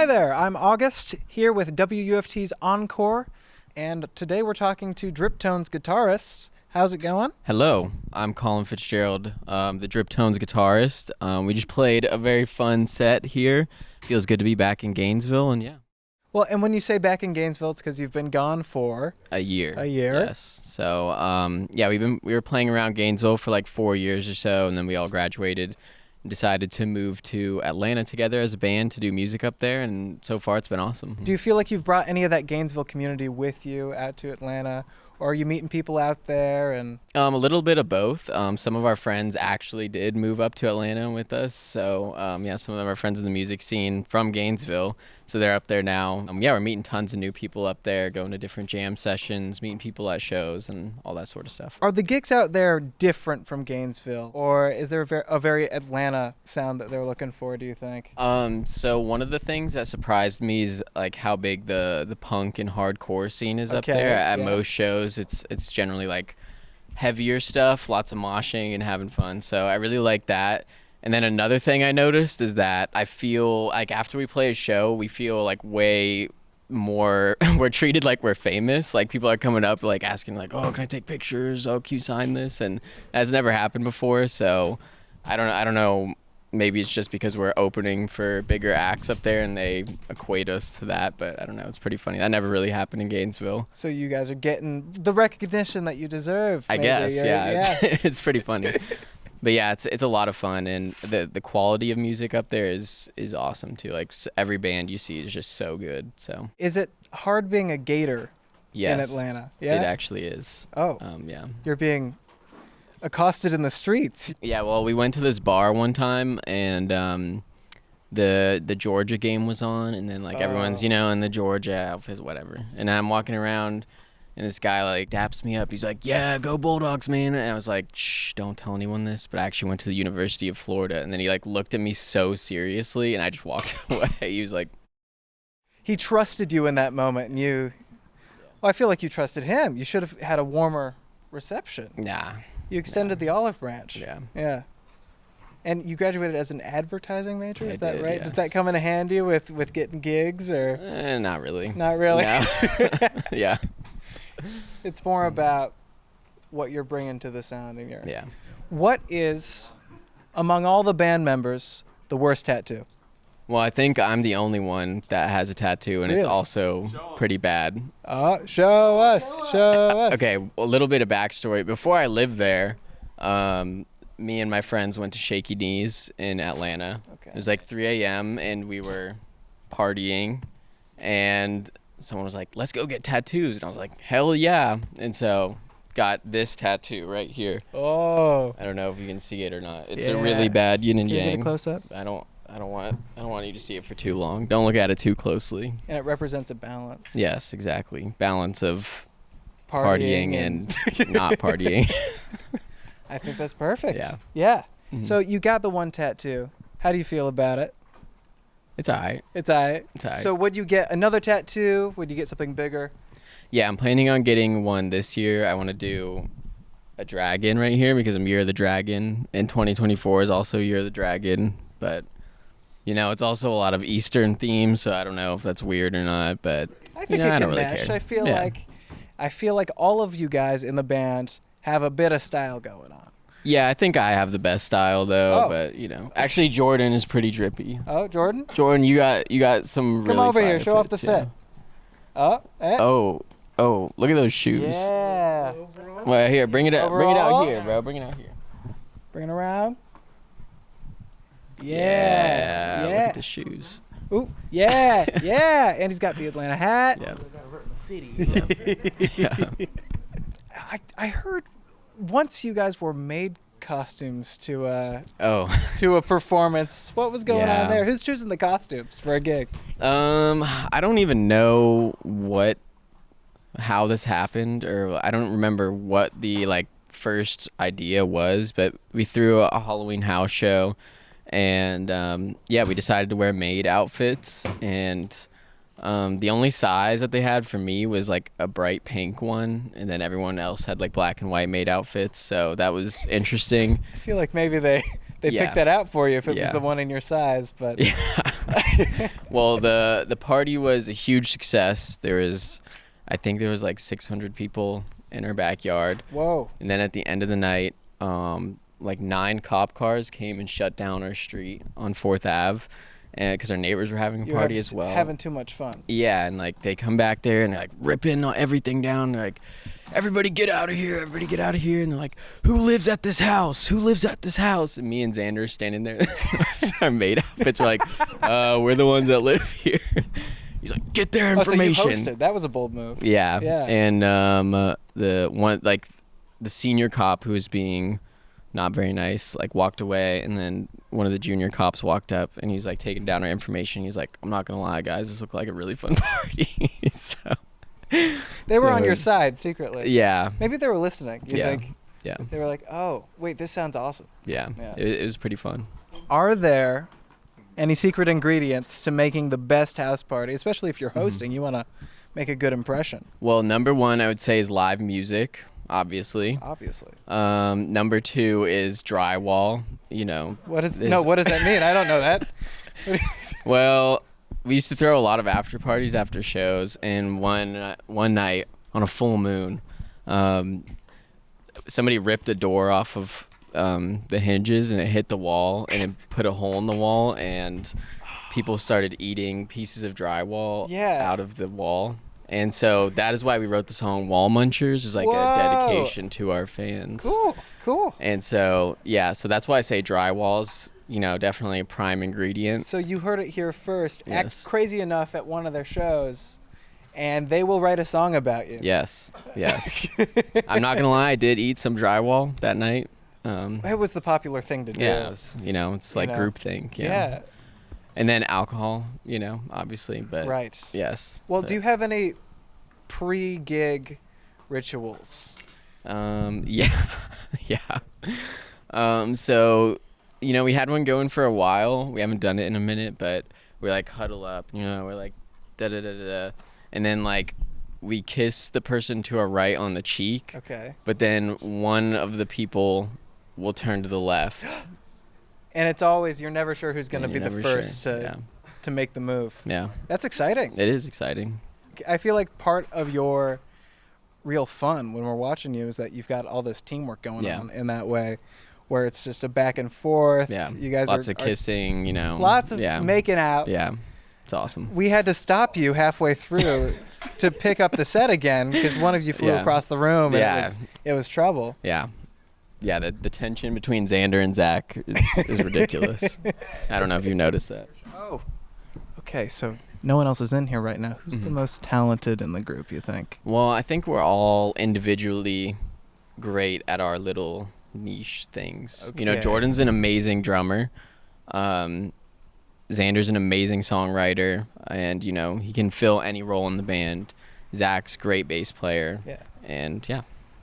Hi there, I'm August, here with WUFT's Encore, and today we're talking to Driptones guitarists. How's it going? Hello, I'm Colin Fitzgerald, the Driptones guitarist. We just played a very fun set here. Feels good to be back in Gainesville, and yeah. Well, and when you say back in Gainesville, it's because you've been gone for A year. Yes. So, we were playing around Gainesville for like 4 years or so, and then we all graduated and decided to move to Atlanta together as a band to do music up there, and so far it's been awesome. Do you feel like you've brought any of that Gainesville community with you out to Atlanta? Or are you meeting people out there? And A little bit of both. Some of our friends actually did move up to Atlanta with us. So, some of our friends in the music scene from Gainesville. So they're up there now. We're meeting tons of new people up there, going to different jam sessions, meeting people at shows, and all that sort of stuff. are the gigs out there different from Gainesville? Or is there a very Atlanta sound that they're looking for, do you think? So one of the things that surprised me is like how big the punk and hardcore scene is up Okay, there. At yeah. most shows, it's generally like heavier stuff, lots of moshing and having fun. So I really like that. And then another thing I noticed is that I feel like after we play a show, we feel like way more, we're treated like we're famous. Like people are coming up like asking like, oh, can I take pictures? Oh, can you sign this? And that's never happened before. So I don't know. Maybe it's just because we're opening for bigger acts up there and they equate us to that. But I don't know. It's pretty funny. That never really happened in Gainesville. So you guys are getting the recognition that you deserve. I maybe. guess, Yeah. It's pretty funny. But yeah, it's a lot of fun, and the quality of music up there is awesome too. Like every band you see is just so good. So Is it hard being a gator yes, in Atlanta? Yeah. it actually is. Oh, Yeah. you're being accosted in the streets. Yeah. Well, we went to this bar one time, and the Georgia game was on, and then like everyone's in the Georgia outfits, whatever. And I'm walking around. And this guy like daps me up. He's like, "Yeah, go Bulldogs, man!" And I was like, "Shh, don't tell anyone this." But I actually went to the University of Florida. And then he like looked at me so seriously, and I just walked away. He was like, He trusted you in that moment, and you. Well, I feel like you trusted him. You should have had a warmer reception. "Nah." You extended the olive branch. Yeah. Yeah. And you graduated as an advertising major, is that did, right? yes. Does that come in handy with getting gigs or? Not really. Not really. No. Yeah. It's more about what you're bringing to the sound in your. Yeah. What is, among all the band members, the worst tattoo? Well, I think I'm the only one that has a tattoo, and it's Really? also pretty bad. Show us. Okay, a little bit of backstory. Before I lived there, me and my friends went to Shaky Knees in Atlanta. Okay. It was like 3 a.m. and we were partying, and someone was like, "Let's go get tattoos," and I was like, "Hell yeah!" And so got this tattoo right here. Oh. I don't know if you can see it or not. It's Yeah. a really bad yin and Can you get yang. a close up? I don't want you to see it for too long. Don't look at it too closely. And it represents a balance. Yes, exactly. Balance of partying and not partying. I think that's perfect. Yeah. Yeah. Mhm. So you got the one tattoo. How do you feel about it? It's all right. It's all right. It's all right. So would you get another tattoo? Would you get something bigger? Yeah, I'm planning on getting one this year. I want to do a dragon right here because I'm Year of the Dragon, and 2024 is also Year of the Dragon. But it's also a lot of Eastern themes, so I don't know if that's weird or not. But I think it I can don't really mesh. care. I feel like all of you guys in the band have a bit of style going on. Yeah, I think I have the best style though. Oh. But actually Jordan is pretty drippy. Oh, Jordan, Jordan, you got some really come over fire here. Show off the fits, yeah. fit. Oh, Oh, look at those shoes. yeah. Well, here, bring it out Overalls? here, bro. Bring it out here. Bring it around. Yeah. Look at the shoes. Ooh, yeah, yeah. And he's got the Atlanta hat. Yeah. I heard once you guys were made costumes to Oh. to a performance. What was going Yeah. on there? Who's choosing the costumes for a gig? I don't even know how this happened, or I don't remember what the first idea was, but we threw a Halloween house show, and we decided to wear maid outfits, and the only size that they had for me was like a bright pink one, and then everyone else had like black and white maid outfits, so that was interesting. I feel like maybe they Yeah. picked that out for you if it was Yeah. the one in your size, but Yeah. Well, the party was a huge success. I think there was like 600 people in our backyard. Whoa. And then at the end of the night, like 9 cop cars came and shut down our street on 4th Ave, and because our neighbors were having a party as well. Having too much fun. Yeah, and like they come back there and they're like ripping everything down. They're like, everybody get out of here, everybody get out of here. And they're like, who lives at this house? Who lives at this house? And me and Xander are standing there. Our maid outfits. We're like, we're the ones that live here. He's like, get their information. Oh, so you hosted. That was a bold move. Yeah. Yeah. And the senior cop who was being not very nice, like walked away, and then one of the junior cops walked up and he's like taking down our information. He's like, I'm not gonna lie, guys, this looked like a really fun party. So they were on your side secretly. Yeah. Maybe they were listening. You think? Yeah. They were like, oh, wait, this sounds awesome. Yeah. Yeah. It was pretty fun. Are there any secret ingredients to making the best house party, especially if you're hosting? You want to make a good impression. Well, number 1 I would say is live music, obviously. Number 2 is drywall. What does that mean? I don't know that. Well, we used to throw a lot of after parties after shows, and one night on a full moon, somebody ripped a door off of the hinges and it hit the wall and it put a hole in the wall, and people started eating pieces of drywall out of the wall. And so that is why we wrote the song Wall Munchers. It's like a dedication to our fans. Cool. And so, so that's why I say drywall's, definitely a prime ingredient. So you heard it here first. Yes. Act crazy enough at one of their shows, and they will write a song about you. Yes. I'm not going to lie, I did eat some drywall that night. It was the popular thing to do. Yeah, it was, it's like groupthink. Yeah. And then alcohol, obviously, but right. Yes. Well, do you have any pre-gig rituals? Yeah. So, we had one going for a while. We haven't done it in a minute, but we like huddle up, we're like da da da da, and then like we kiss the person to our right on the cheek. Okay. But then one of the people will turn to the left. And it's always, you're never sure who's going to be the first to make the move. Yeah. That's exciting. It is exciting. I feel like part of your real fun when we're watching you is that you've got all this teamwork going on in that way, where it's just a back and forth. Yeah. You guys lots of kissing, Lots of making out. Yeah. It's awesome. We had to stop you halfway through to pick up the set again because one of you flew across the room and it was trouble. Yeah. Yeah, the tension between Xander and Zach is ridiculous. I don't know if you noticed that. Oh. Okay, so no one else is in here right now. Who's the most talented in the group, you think? Well, I think we're all individually great at our little niche things. Okay. Jordan's an amazing drummer. Xander's an amazing songwriter, and, he can fill any role in the band. Zach's great bass player. Yeah. And,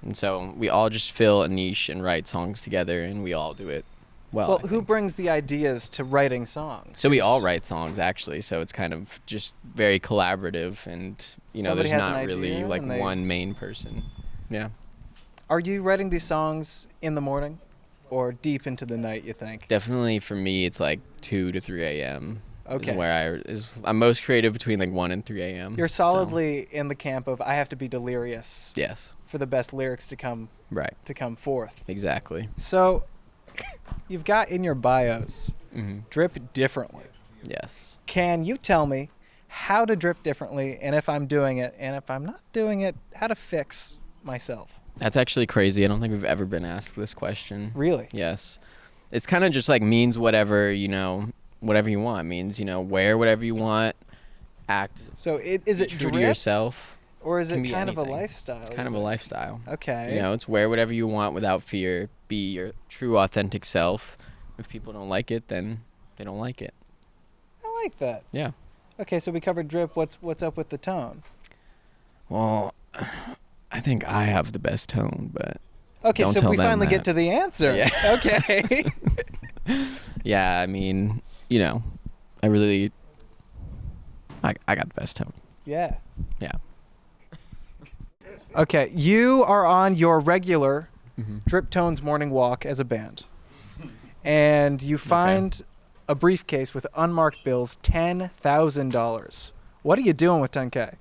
And so we all just fill a niche and write songs together, and we all do it well. Well, who brings the ideas to writing songs? So we all write songs, actually. So it's kind of just very collaborative, and, Somebody there's has not an really idea like and one main person. Yeah. Are you writing these songs in the morning or deep into the night, you think? Definitely for me, it's like 2 to 3 a.m. Okay. Is where I'm most creative between like 1 and 3 a.m. You're solidly in the camp of I have to be delirious. Yes. For the best lyrics to come forth. Exactly. So you've got in your bios drip differently. Yes. Can you tell me how to drip differently, and if I'm doing it, and if I'm not doing it, how to fix myself? That's actually crazy. I don't think we've ever been asked this question. Really? Yes. It's kind of just like means whatever, whatever you want. It means, wear whatever you want, act. So is it true drip, to yourself? Or is it kind anything. of a lifestyle? It's kind of a lifestyle. Okay. It's wear whatever you want without fear. Be your true, authentic self. If people don't like it, then they don't like it. I like that. Yeah. Okay, so we covered drip. What's up with the tone? Well, I think I have the best tone, but okay, don't so tell we them finally that. get to the answer. Yeah. Okay. Yeah, I mean, I really, I got the best tone. Yeah. Yeah. Okay, you are on your regular Driptones morning walk as a band, and you find a briefcase with unmarked bills, $10,000. What are you doing with 10K?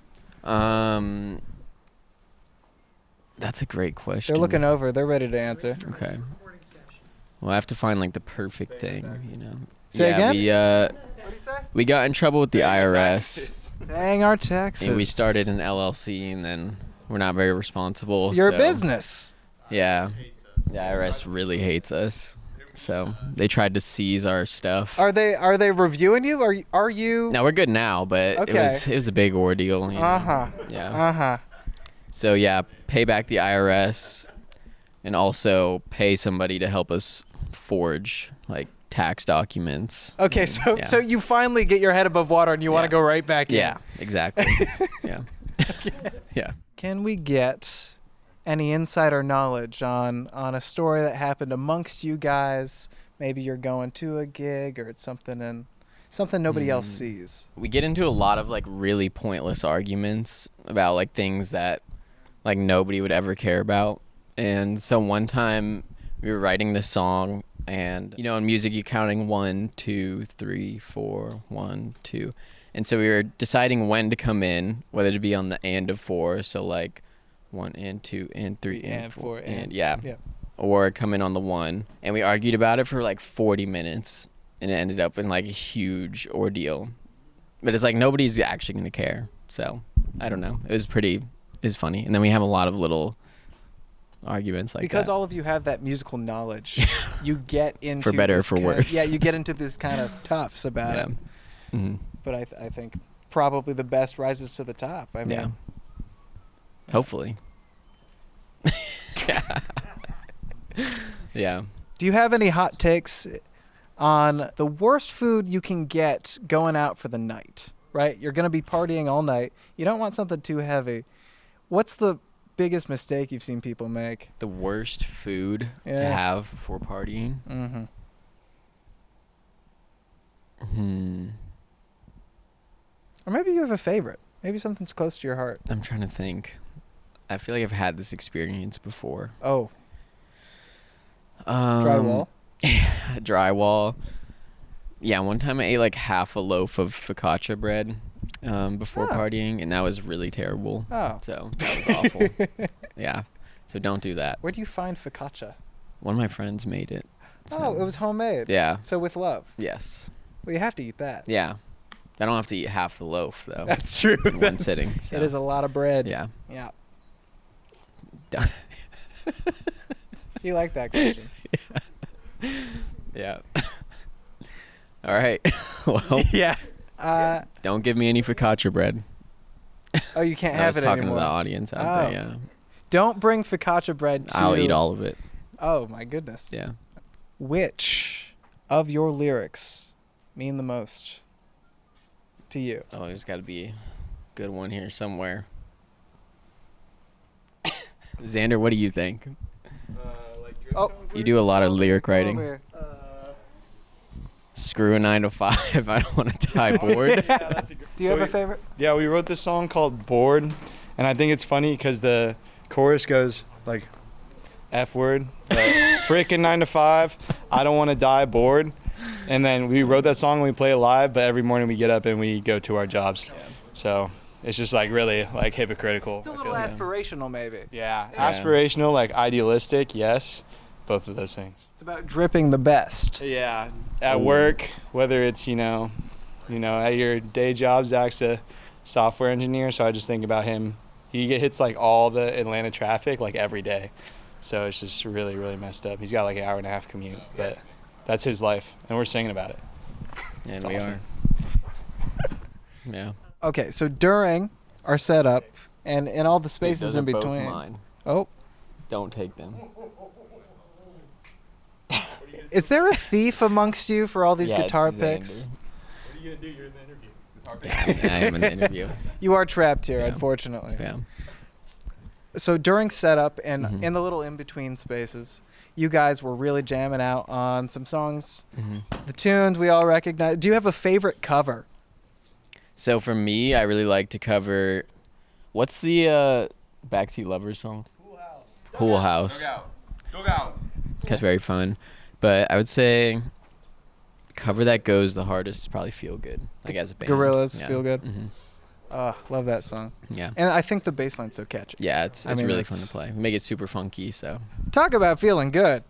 That's a great question. They're looking over. They're ready to answer. Okay. Well, I have to find like the perfect thing, you know. Say again? We got in trouble with the IRS. Paying our taxes. And we started an LLC, and then we're not very responsible. You're a business. Yeah. The IRS really hates us. So they tried to seize our stuff. Are they reviewing you? Are you? No, we're good now, but Okay. it was a big ordeal. You know? Uh-huh. Yeah. Uh-huh. So yeah, pay back the IRS, and also pay somebody to help us forge like tax documents. Okay, and, so you finally get your head above water and you want to go right back in. Yeah, exactly. Yeah. Yeah. Can we get any insider knowledge on a story that happened amongst you guys? Maybe you're going to a gig, or it's something nobody else sees. We get into a lot of like really pointless arguments about like things that like nobody would ever care about. And so one time we were writing this song, and you know, in music you're counting 1, 2, 3, 4, 1, 2. And so we were deciding when to come in, whether to be on the and of 4, so like 1 and 2 and 3 and 4 and yeah. Or come in on the 1. And we argued about it for like 40 minutes, and it ended up in like a huge ordeal. But it's like nobody's actually going to care. So, I don't know. It was funny. And then we have a lot of little arguments like because that. all of you have that musical knowledge. You get into for better or for worse. You get into this kind of toughs about it. Mm-hmm. But I think probably the best rises to the top. I mean, yeah. Hopefully. Yeah. Yeah. Do you have any hot takes on the worst food you can get going out for the night? Right? You're going to be partying all night. You don't want something too heavy. What's the biggest mistake you've seen people make? The worst food to have before partying? Or maybe you have a favorite. Maybe something's close to your heart. I'm trying to think. I feel like I've had this experience before. Oh. Drywall? Drywall. Yeah, one time I ate like half a loaf of focaccia bread before partying, and that was really terrible. Oh. So that was awful. Yeah. So don't do that. Where do you find focaccia? One of my friends made it. So. Oh, it was homemade. Yeah. So with love. Yes. Well, you have to eat that. Yeah. I don't have to eat half the loaf, though. That's true. In one sitting. So. It is a lot of bread. Yeah. Yeah. You like that question. Yeah. All right. Well. Yeah. Don't give me any focaccia bread. Oh, you can't have it anymore. I was talking to the audience out there, yeah. Don't bring focaccia bread to... I'll eat all of it. Oh, my goodness. Yeah. Which of your lyrics mean the most to you? Oh, there's got to be a good one here somewhere. Xander, what do you think? Like Driptones you do a lot of lyric writing. Screw a 9 to 5. I don't want to die bored. Yeah, that's a good. Do you have a favorite? Yeah, we wrote this song called Bored, and I think it's funny because the chorus goes like F word, frickin' 9 to 5, I don't want to die bored. And then we wrote that song and we play it live, but every morning we get up and we go to our jobs. Yeah. So it's just like really like hypocritical. It's a little aspirational maybe. Yeah, aspirational, like idealistic, yes. Both of those things. It's about dripping the best. Yeah, at work, whether it's, you know, at your day job, Zach's a software engineer, so I just think about him. He hits like all the Atlanta traffic like every day. So it's just really, really messed up. He's got like an hour and a half commute, but that's his life, and we're singing about it. And it's we awesome. are. Yeah. Okay, so during our setup and in all the spaces in between. Both mine. Oh. Don't take them. Is there a thief amongst you for all these guitar it's picks? What are you going to do? You're in the interview. Guitar picks. Yeah, I am in the interview. You are trapped here, unfortunately. Yeah. So during setup and in the little in-between spaces, you guys were really jamming out on some songs. The tunes we all recognize. Do you have a favorite cover? So for me, I really like to cover, what's the Backseat Lovers song? Pool House. Dug out. It's very fun. But I would say Cover that goes the hardest is probably Feel Good, like as a band. Gorillaz, Yeah. Feel Good. Mhm. Love that song. Yeah. And I think the bass line's so catchy. Yeah, it's I mean, really fun that's- to play. We make it super funky, so. Talk about feeling good.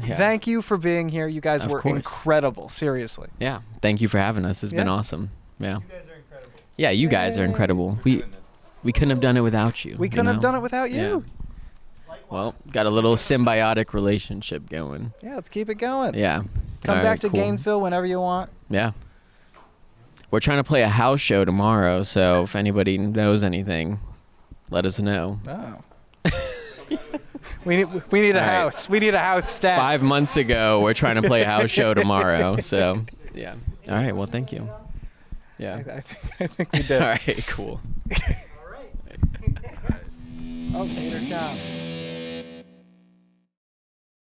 Yeah. Thank you for being here. You guys Of were course. incredible. Seriously. Yeah. Thank you for having us. It's been Yeah. awesome. Yeah. You guys are incredible. Yeah, you guys are Yay. incredible. We couldn't have done it without you. We you couldn't have know? done it without you. Well, got a little symbiotic relationship going. Yeah, let's keep it going. Yeah. Come All back right, to cool. Gainesville whenever you want. Yeah. We're trying to play a house show tomorrow, so if anybody knows anything, let us know. Oh. we need a All right. house. We need a house stat. 5 months ago, we're trying to play a house show tomorrow, so yeah. All right, well, thank you. Yeah. I think we did. All right, cool. Oh, Tater Chop.